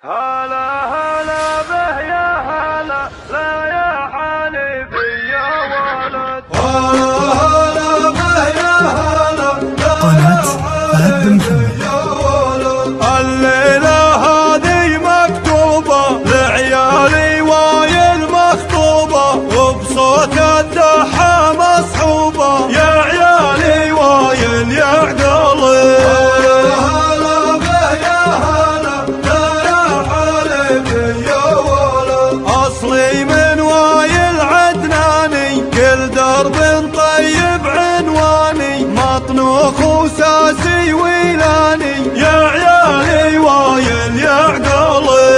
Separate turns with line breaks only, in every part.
هلا هلا به يا هلا لا يا حنيفي يا ولد.
هلا هلا به يا هلا
قناة فهد بن محمد.
الليلة هذه مكتوبة لعيالي وايل مخطوبة وبصوت الدحى مصحوبة يا عيالي وايل يا عقلي. هلا به يا هلا لا يا حليفي يا ولد. أصلي من وايل عدناني كل درب طيب عنواني مطنوخ وساسي ويلاني يا عيالي وايل يا عقلي.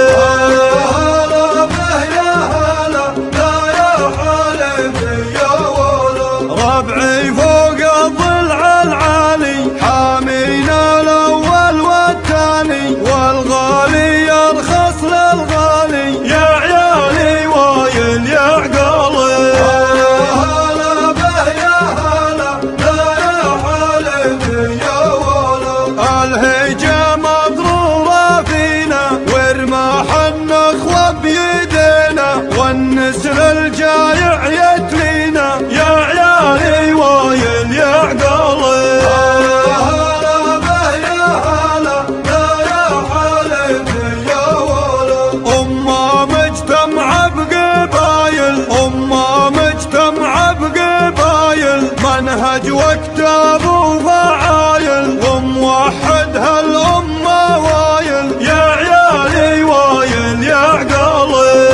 هلا به يا هلا لا يا حليفي يا ولد. ربعي فوق الضلع العالي حامينا الاول والثاني والغالي يرخص للغالي يا عيالي وايل يا عقلي. هلا به يا هلا لا يا حليفي يا ولد. الهيجة مضرورة فينا ورماح النخوة بيدينا والنسر الجايع يتلينا يا عيالي وايل يا عقلي. هلا به يا هلا لا يا حليفي يا ولد. أمة مجتمعة بقبايل أمة مجتمعة بقبايل منهج وكتاب وفعايل وموحد هالأمة وايل يا عيالي وايل يا عقلي.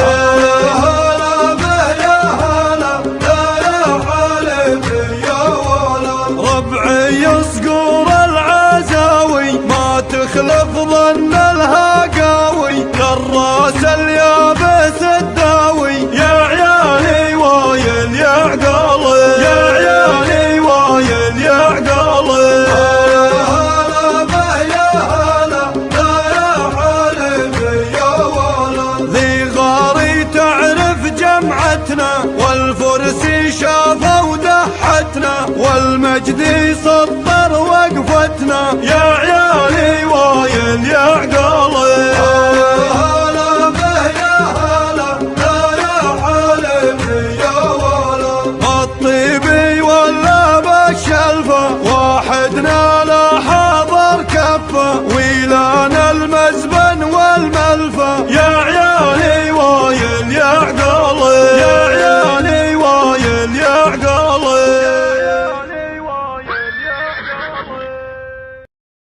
هلا به يا هلا لا يا حليفي يا ولد. ربعي يصقور العزاوي ما تخلف ظن الهقاوي للراس اليابس الداوي يا عيالي وايل يا عقلي. يا عيالي وايل يا عقلي. هلا به يا هلا لا يا حليفي يا ولد. ذي غاري تعرف جمعتنا والفرسي شافوا دحتنا والمجدي سطر وقفتنا يا